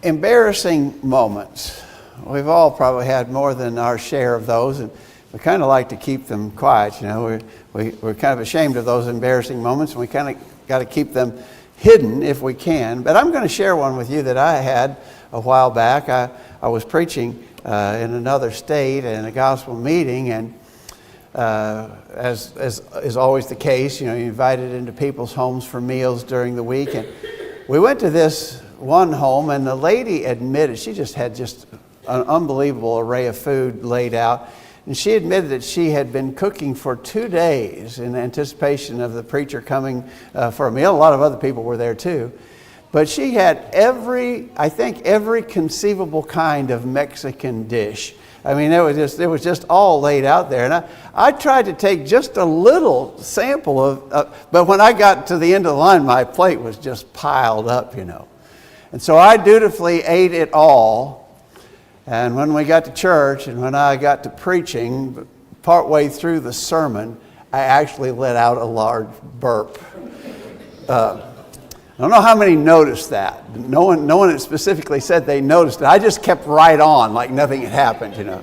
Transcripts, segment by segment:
Embarrassing moments. We've all probably had more than our share of those, and we kind of like to keep them quiet. You know, we're kind of ashamed of those embarrassing moments, and we kind of got to keep them hidden if we can. But I'm going to share one with you that I had a while back. I was preaching in another state in a gospel meeting, and as is always the case, you know, you're invited into people's homes for meals during the week, and we went to this one home, and the lady admitted she just had an unbelievable array of food laid out, and she admitted that she had been cooking for 2 days in anticipation of the preacher coming for a meal. A lot of other people were there too, but she had every conceivable kind of Mexican dish. I mean, it was just all laid out there. And I tried to take just a little sample but when I got to the end of the line, my plate was just piled up, you know. And so I dutifully ate it all. And when we got to church and when I got to preaching, partway through the sermon, I actually let out a large burp. I don't know how many noticed that. No one specifically said they noticed it. I just kept right on like nothing had happened, you know.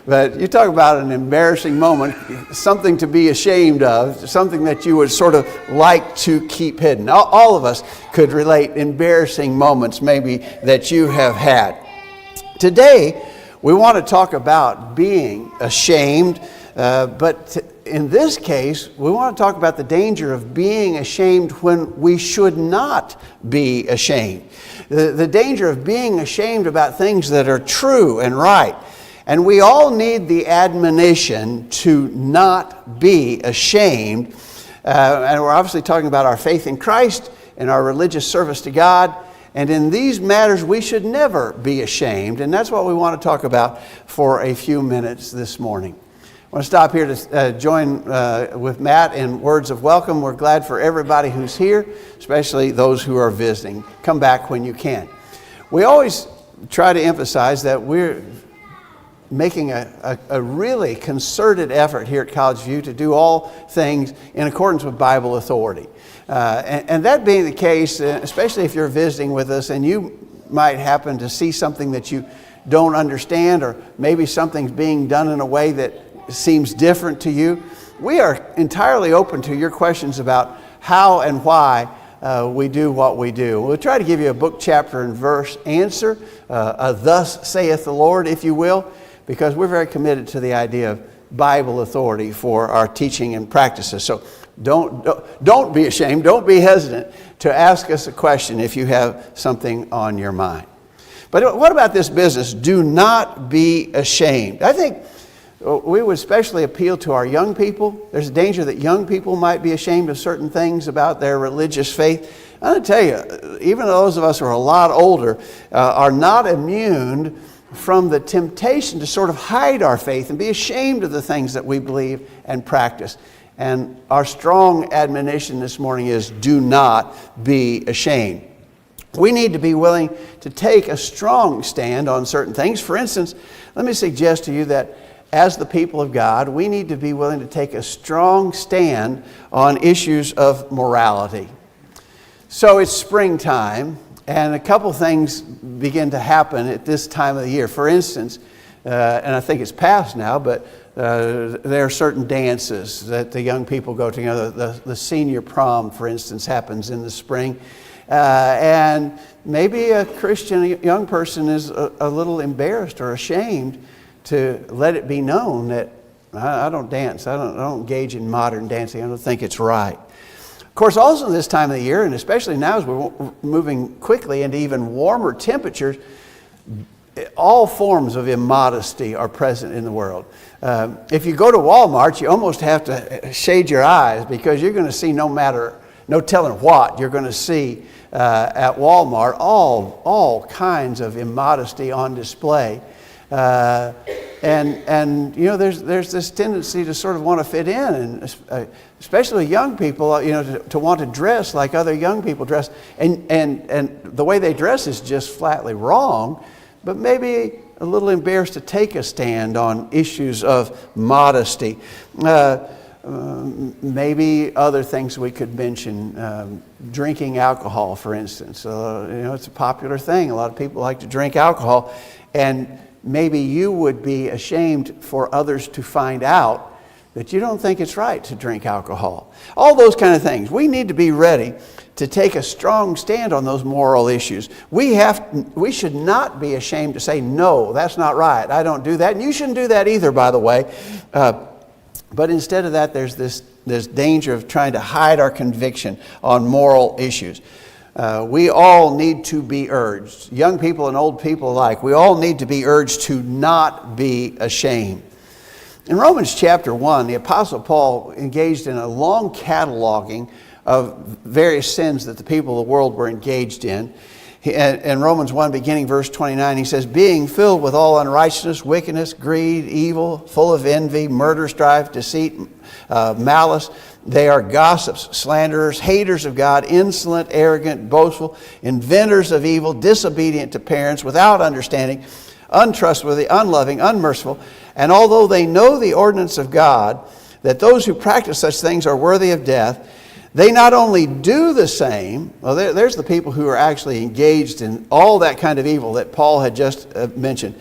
But you talk about an embarrassing moment, something to be ashamed of, something that you would sort of like to keep hidden. All of us could relate embarrassing moments maybe that you have had. Today, we want to talk about being ashamed, but in this case, we want to talk about the danger of being ashamed when we should not be ashamed. The danger of being ashamed about things that are true and right. And we all need the admonition to not be ashamed. And we're obviously talking about our faith in Christ and our religious service to God. And in these matters, we should never be ashamed. And that's what we want to talk about for a few minutes this morning. I want to stop here to join with Matt in words of welcome. We're glad for everybody who's here, especially those who are visiting. Come back when you can. We always try to emphasize that we're making a really concerted effort here at College View to do all things in accordance with Bible authority. And that being the case, especially if you're visiting with us and you might happen to see something that you don't understand, or maybe something's being done in a way that seems different to you, we are entirely open to your questions about how and why we do what we do. We'll try to give you a book, chapter, and verse answer, a thus saith the Lord, if you will, because we're very committed to the idea of Bible authority for our teaching and practices. So don't be ashamed, don't be hesitant to ask us a question if you have something on your mind. But what about this business? Do not be ashamed. I think we would especially appeal to our young people. There's a danger that young people might be ashamed of certain things about their religious faith. I'm going to tell you, even those of us who are a lot older are not immune from the temptation to sort of hide our faith and be ashamed of the things that we believe and practice. And our strong admonition this morning is do not be ashamed. We need to be willing to take a strong stand on certain things. For instance, let me suggest to you that as the people of God, we need to be willing to take a strong stand on issues of morality. So it's springtime, and a couple things begin to happen at this time of the year. For instance, and I think it's past now, but there are certain dances that the young people go to. You know, the senior prom, for instance, happens in the spring. And maybe a Christian young person is a little embarrassed or ashamed to let it be known that I don't dance. I don't engage in modern dancing. I don't think it's right. Of course, also this time of the year, and especially now as we're moving quickly into even warmer temperatures, all forms of immodesty are present in the world. If you go to Walmart, you almost have to shade your eyes because you're going to see no telling what you're going to see at Walmart, all kinds of immodesty on display. And you know, there's this tendency to sort of want to fit in, and especially young people, you know, to want to dress like other young people dress, and the way they dress is just flatly wrong, but maybe a little embarrassed to take a stand on issues of modesty. maybe other things we could mention. Drinking alcohol, for instance. It's a popular thing. A lot of people like to drink alcohol. And maybe you would be ashamed for others to find out that you don't think it's right to drink alcohol. All those kind of things. We need to be ready to take a strong stand on those moral issues. We should not be ashamed to say, no, that's not right. I don't do that. And you shouldn't do that either, by the way. But instead of that, there's this danger of trying to hide our conviction on moral issues. We all need to be urged, young people and old people alike, we all need to be urged to not be ashamed. In Romans chapter 1, the Apostle Paul engaged in a long cataloging of various sins that the people of the world were engaged in. In Romans 1, beginning verse 29, he says, being filled with all unrighteousness, wickedness, greed, evil, full of envy, murder, strife, deceit, malice. They are gossips, slanderers, haters of God, insolent, arrogant, boastful, inventors of evil, disobedient to parents, without understanding, untrustworthy, unloving, unmerciful. And although they know the ordinance of God, that those who practice such things are worthy of death, they not only do the same, well, there's the people who are actually engaged in all that kind of evil that Paul had just mentioned.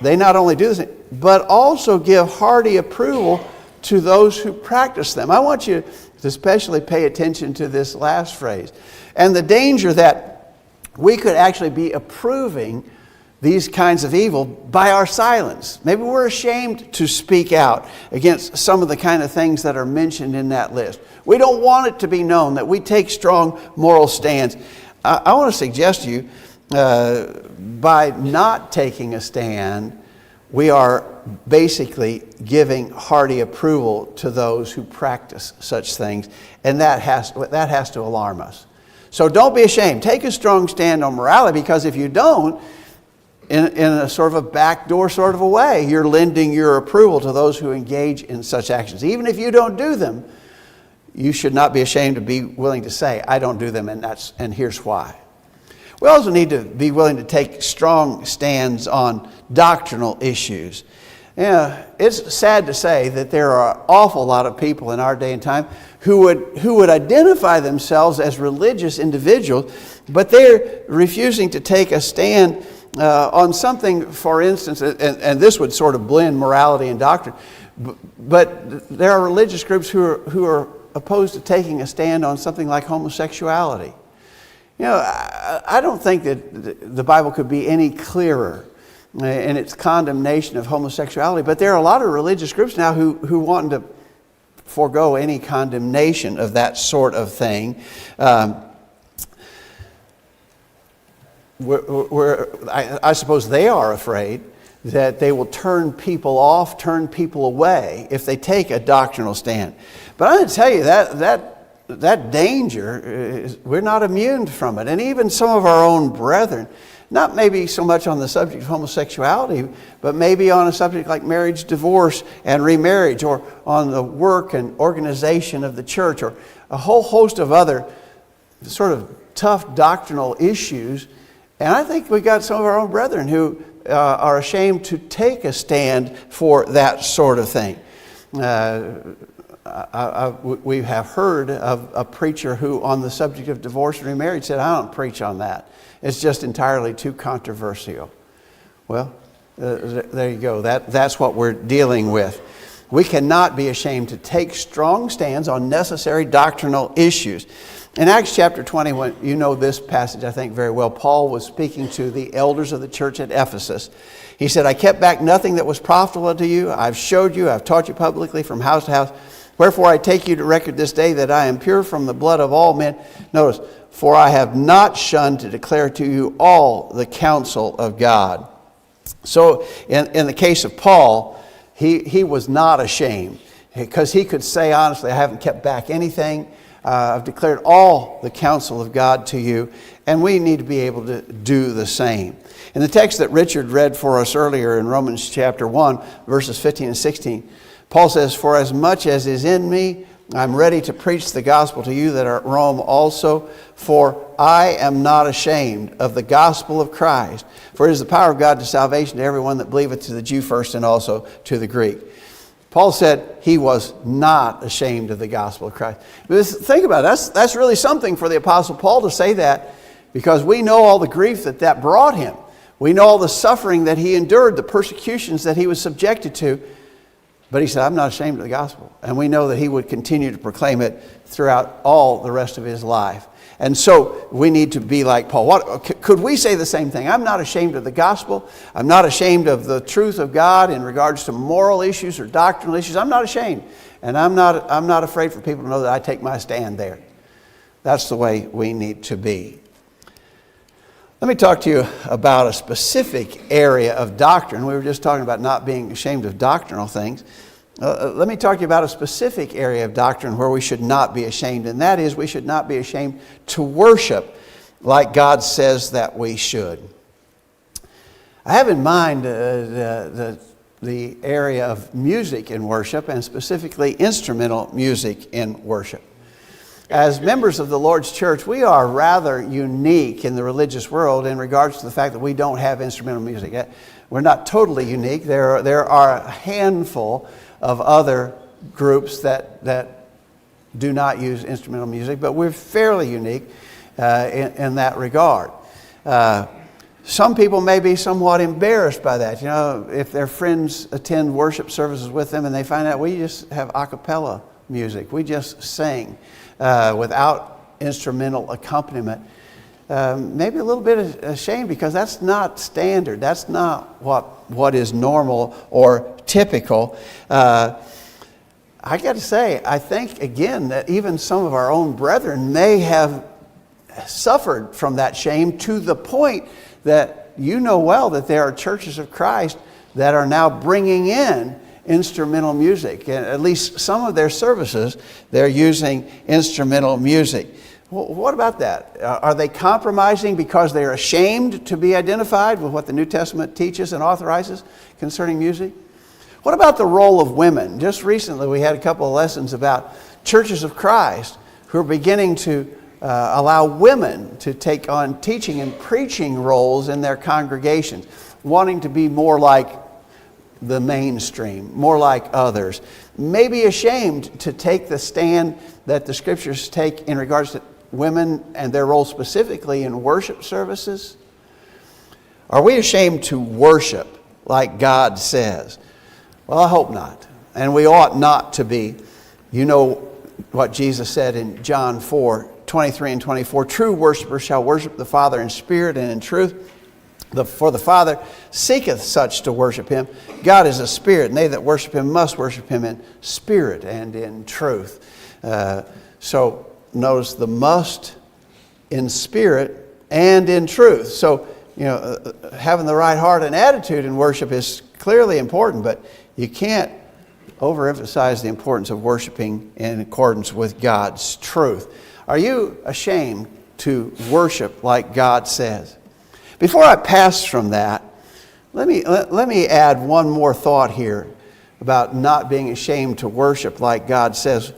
They not only do the same, but also give hearty approval to those who practice them. I want you to especially pay attention to this last phrase. And the danger that we could actually be approving these kinds of evil by our silence. Maybe we're ashamed to speak out against some of the kind of things that are mentioned in that list. We don't want it to be known that we take strong moral stands. I want to suggest to you, by not taking a stand, we are basically giving hearty approval to those who practice such things. And that has to alarm us. So don't be ashamed. Take a strong stand on morality, because if you don't, in a sort of a backdoor sort of a way, you're lending your approval to those who engage in such actions. Even if you don't do them, you should not be ashamed to be willing to say, I don't do them, and here's why. We also need to be willing to take strong stands on doctrinal issues. It's sad to say that there are an awful lot of people in our day and time who would identify themselves as religious individuals, but they're refusing to take a stand on something, for instance, and this would sort of blend morality and doctrine, but there are religious groups who are opposed to taking a stand on something like homosexuality. I don't think that the Bible could be any clearer in its condemnation of homosexuality, but there are a lot of religious groups now who want to forego any condemnation of that sort of thing. I suppose they are afraid that they will turn people off, turn people away if they take a doctrinal stand. But I'm going to tell you that danger, we're not immune from it. And even some of our own brethren, not maybe so much on the subject of homosexuality, but maybe on a subject like marriage, divorce, and remarriage, or on the work and organization of the church, or a whole host of other sort of tough doctrinal issues. And I think we've got some of our own brethren who are ashamed to take a stand for that sort of thing. We have heard of a preacher who, on the subject of divorce and remarriage, said, I don't preach on that. It's just entirely too controversial. Well, there you go. That's what we're dealing with. We cannot be ashamed to take strong stands on necessary doctrinal issues. In Acts chapter 20, you know this passage, I think, very well. Paul was speaking to the elders of the church at Ephesus. He said, I kept back nothing that was profitable unto you. I've showed you, I've taught you publicly from house to house. Wherefore I take you to record this day that I am pure from the blood of all men. Notice, for I have not shunned to declare to you all the counsel of God. So in the case of Paul, he was not ashamed, because he could say honestly, I haven't kept back anything. I've declared all the counsel of God to you, and we need to be able to do the same. In the text that Richard read for us earlier in Romans chapter 1, verses 15 and 16, Paul says, for as much as is in me, I'm ready to preach the gospel to you that are at Rome also, for I am not ashamed of the gospel of Christ. For it is the power of God to salvation to everyone that believeth, to the Jew first and also to the Greek. Paul said he was not ashamed of the gospel of Christ. Think about it. That's really something for the Apostle Paul to say that, because we know all the grief that brought him. We know all the suffering that he endured, the persecutions that he was subjected to. But he said, I'm not ashamed of the gospel. And we know that he would continue to proclaim it throughout all the rest of his life. And so we need to be like Paul. Could we say the same thing? I'm not ashamed of the gospel. I'm not ashamed of the truth of God in regards to moral issues or doctrinal issues. I'm not ashamed. And I'm not afraid for people to know that I take my stand there. That's the way we need to be. Let me talk to you about a specific area of doctrine. We were just talking about not being ashamed of doctrinal things. Let me talk to you about a specific area of doctrine where we should not be ashamed, and that is we should not be ashamed to worship like God says that we should. I have in mind the area of music in worship, and specifically instrumental music in worship. As members of the Lord's church, we are rather unique in the religious world in regards to the fact that we don't have instrumental music. We're not totally unique. There are a handful of other groups that do not use instrumental music, but we're fairly unique in that regard. Some people may be somewhat embarrassed by that. You know, if their friends attend worship services with them and they find out we just have a cappella music, we just sing without instrumental accompaniment. Maybe a little bit ashamed, because that's not standard. That's not what is normal or typical. I got to say, I think again that even some of our own brethren may have suffered from that shame, to the point that you know well that there are churches of Christ that are now bringing in instrumental music. And at least some of their services, they're using instrumental music. What about that? Are they compromising because they're ashamed to be identified with what the New Testament teaches and authorizes concerning music? What about the role of women? Just recently we had a couple of lessons about churches of Christ who are beginning to allow women to take on teaching and preaching roles in their congregations, wanting to be more like the mainstream, more like others. Maybe ashamed to take the stand that the Scriptures take in regards to women and their role specifically in worship services? Are we ashamed to worship like God says? Well, I hope not. And we ought not to be. You know what Jesus said in John 4:23 and 24. True worshipers shall worship the Father in spirit and in truth. For the Father seeketh such to worship him. God is a spirit, and they that worship him must worship him in spirit and in truth. So notice the must, in spirit and in truth. So, you know, having the right heart and attitude in worship is clearly important, but you can't overemphasize the importance of worshiping in accordance with God's truth. Are you ashamed to worship like God says? Before I pass from that, let me add one more thought here about not being ashamed to worship like God says.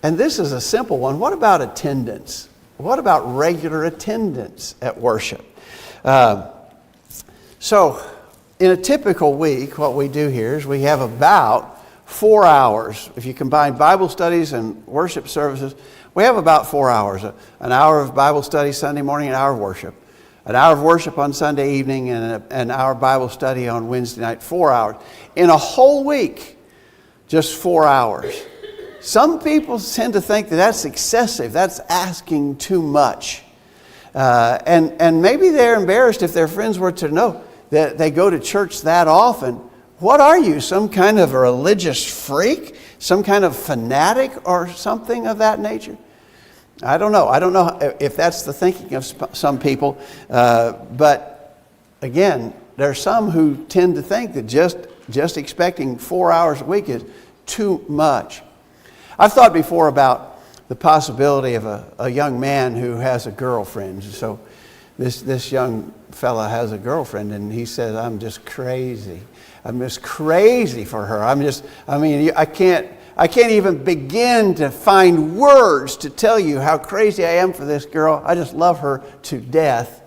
And this is a simple one. What about attendance? What about regular attendance at worship? So in a typical week, what we do here is we have about 4 hours. If you combine Bible studies and worship services, we have about 4 hours. An hour of Bible study Sunday morning, an hour of worship. An hour of worship on Sunday evening, and an hour of Bible study on Wednesday night. 4 hours. In a whole week, just 4 hours. Some people tend to think that that's excessive. That's asking too much. And maybe they're embarrassed if their friends were to know that they go to church that often. What are you, some kind of a religious freak? Some kind of fanatic or something of that nature? I don't know. I don't know if that's the thinking of some people. But again, there are some who tend to think that just expecting 4 hours a week is too much. I've thought before about the possibility of a young man who has a girlfriend. So this young fella has a girlfriend, and he says, I'm just crazy. I'm just crazy for her. I can't even begin to find words to tell you how crazy I am for this girl. I just love her to death.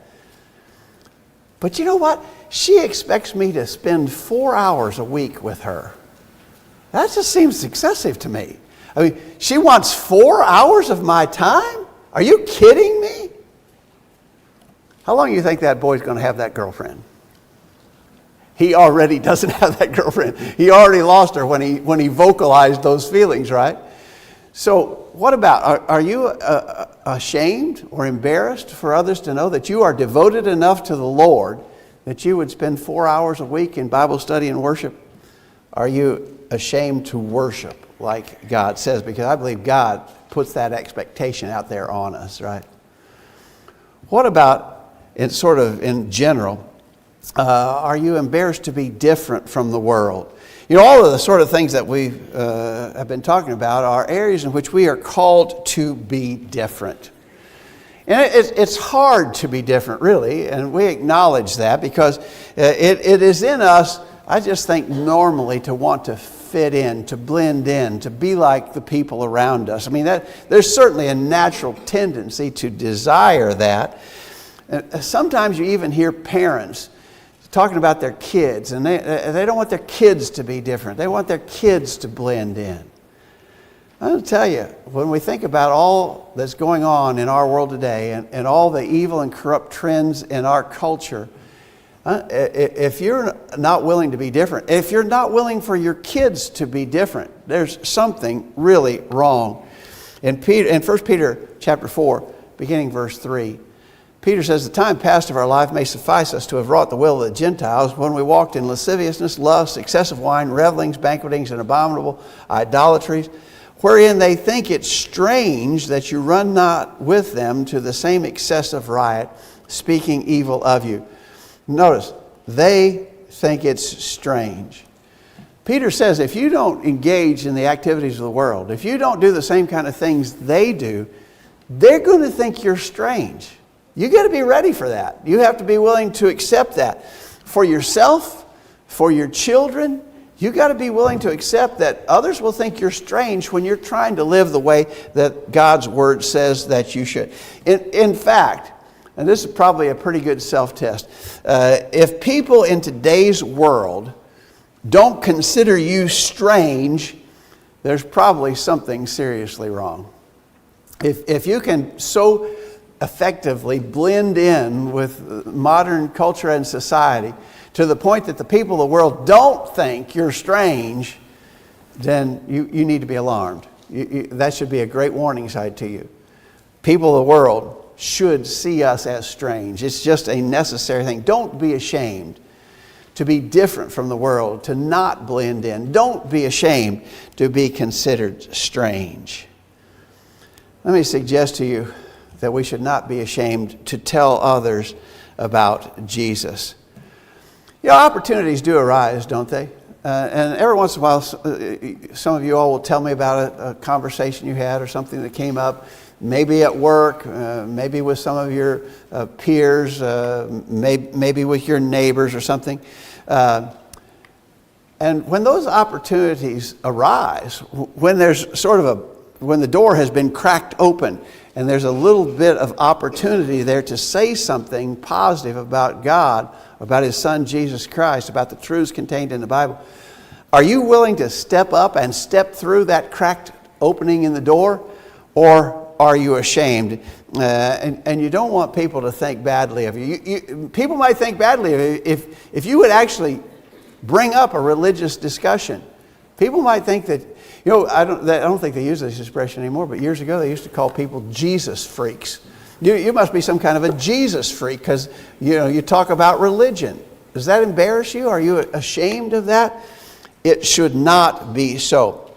But you know what? She expects me to spend 4 hours a week with her. That just seems excessive to me. I mean, she wants 4 hours of my time? Are you kidding me? How long do you think that boy's going to have that girlfriend? He already doesn't have that girlfriend. He already lost her when he vocalized those feelings, right? So what about, are you ashamed or embarrassed for others to know that you are devoted enough to the Lord that you would spend 4 hours a week in Bible study and worship? Are you ashamed to worship like God says? Because I believe God puts that expectation out there on us, right? What about, in general, are you embarrassed to be different from the world? You know, all of the sort of things that we have been talking about are areas in which we are called to be different. And it's hard to be different, really, and we acknowledge that because it is in us, I just think, normally to want to fit in, to blend in, to be like the people around us. I mean, there's certainly a natural tendency to desire that. Sometimes you even hear parents talking about their kids, and they don't want their kids to be different. They want their kids to blend in. I'm going to tell you, when we think about all that's going on in our world today and all the evil and corrupt trends in our culture, if you're not willing to be different, if you're not willing for your kids to be different, there's something really wrong. In 1 Peter chapter 4, beginning verse 3, Peter says, the time past of our life may suffice us to have wrought the will of the Gentiles when we walked in lasciviousness, lust, excessive wine, revelings, banquetings, and abominable idolatries, wherein they think it strange that you run not with them to the same excessive riot, speaking evil of you. Notice, they think it's strange. Peter says if you don't engage in the activities of the world, if you don't do the same kind of things they do, they're going to think you're strange. You got to be ready for that. You have to be willing to accept that. For yourself, for your children, you got to be willing to accept that others will think you're strange when you're trying to live the way that God's Word says that you should. In fact, and this is probably a pretty good self-test, if people in today's world don't consider you strange, there's probably something seriously wrong. If you can so effectively blend in with modern culture and society to the point that the people of the world don't think you're strange, then you need to be alarmed. That should be a great warning sign to you. People of the world should see us as strange. It's just a necessary thing. Don't be ashamed to be different from the world, to not blend in. Don't be ashamed to be considered strange. Let me suggest to you that we should not be ashamed to tell others about Jesus. You know, opportunities do arise, don't they? And every once in a while, some of you all will tell me about a conversation you had or something that came up, maybe at work, maybe with some of your peers, maybe with your neighbors or something. And when those opportunities arise, when there's when the door has been cracked open and there's a little bit of opportunity there to say something positive about God, about His Son Jesus Christ, about the truths contained in the Bible, are you willing to step up and step through that cracked opening in the door? Or are you ashamed? And you don't want people to think badly of you. People might think badly of you if you would actually bring up a religious discussion. People might think that, you know, I don't think they use this expression anymore, but years ago they used to call people Jesus freaks. You must be some kind of a Jesus freak because, you know, you talk about religion. Does that embarrass you? Are you ashamed of that? It should not be so.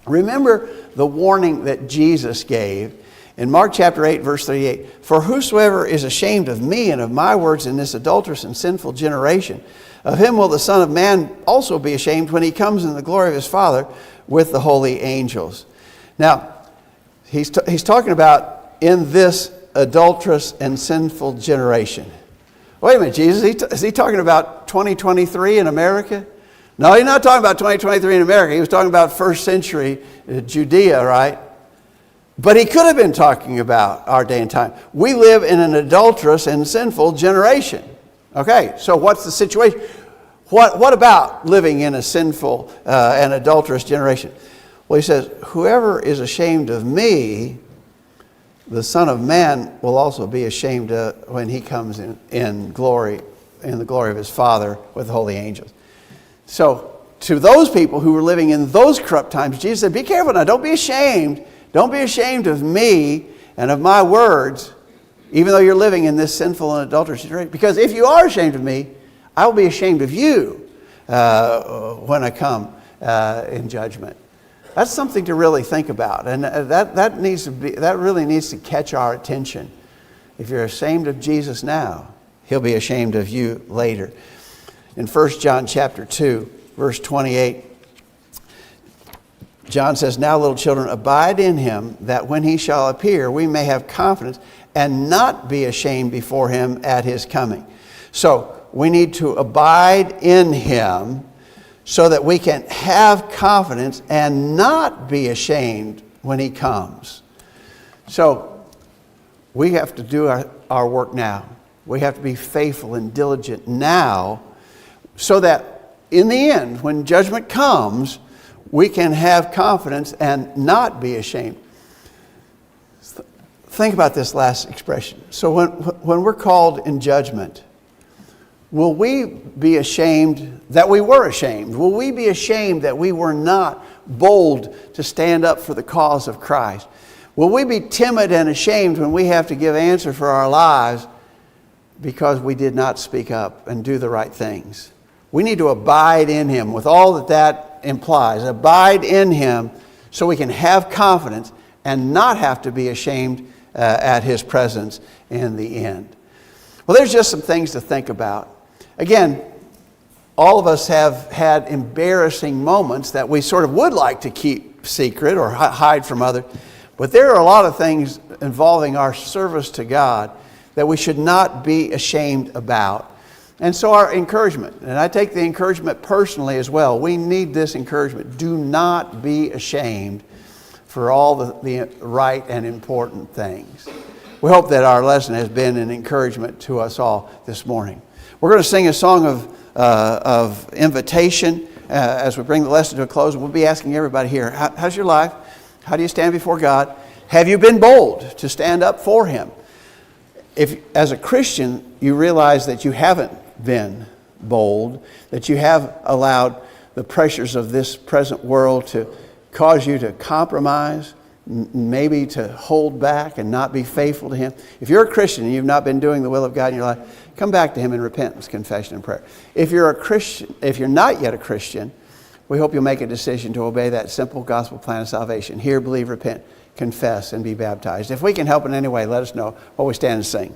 Remember the warning that Jesus gave in Mark chapter 8, verse 38. For whosoever is ashamed of me and of my words in this adulterous and sinful generation, of him will the Son of Man also be ashamed when he comes in the glory of his Father with the holy angels. Now, he's talking about in this adulterous and sinful generation. Wait a minute, Jesus, is he talking about 2023 in America? No, he's not talking about 2023 in America. He was talking about first century Judea, right? But he could have been talking about our day and time. We live in an adulterous and sinful generation. Okay, so what's the situation? What about living in a sinful and adulterous generation? Well, he says, whoever is ashamed of me, the Son of Man will also be ashamed when he comes in glory, in the glory of his Father with holy angels. So to those people who were living in those corrupt times, Jesus said, be careful now, don't be ashamed. Don't be ashamed of me and of my words, even though you're living in this sinful and adulterous generation. Because if you are ashamed of me, I will be ashamed of you when I come in judgment. That's something to really think about, and that really needs to catch our attention. If you're ashamed of Jesus now, he'll be ashamed of you later. In 1 John chapter 2, verse 28, John says, now little children, abide in him, that when he shall appear, we may have confidence and not be ashamed before him at his coming. So we need to abide in him so that we can have confidence and not be ashamed when he comes. So we have to do our work now. We have to be faithful and diligent now so that in the end, when judgment comes, we can have confidence and not be ashamed. Think about this last expression. So when we're called in judgment, will we be ashamed that we were ashamed? Will we be ashamed that we were not bold to stand up for the cause of Christ? Will we be timid and ashamed when we have to give answer for our lives because we did not speak up and do the right things? We need to abide in him with all that implies. Abide in him so we can have confidence and not have to be ashamed at his presence in the end. Well, there's just some things to think about. Again, all of us have had embarrassing moments that we sort of would like to keep secret or hide from others. But there are a lot of things involving our service to God that we should not be ashamed about. And so our encouragement, and I take the encouragement personally as well. We need this encouragement. Do not be ashamed for all the right and important things. We hope that our lesson has been an encouragement to us all this morning. We're going to sing a song of invitation as we bring the lesson to a close. We'll be asking everybody here, how's your life? How do you stand before God? Have you been bold to stand up for him? If, as a Christian, you realize that you haven't been bold, that you have allowed the pressures of this present world to cause you to compromise, maybe to hold back and not be faithful to him. If you're a Christian and you've not been doing the will of God in your life, come back to him in repentance, confession, and prayer. If you're a Christian, if you're not yet a Christian, we hope you'll make a decision to obey that simple gospel plan of salvation. Hear, believe, repent, confess, and be baptized. If we can help in any way, let us know while we stand and sing.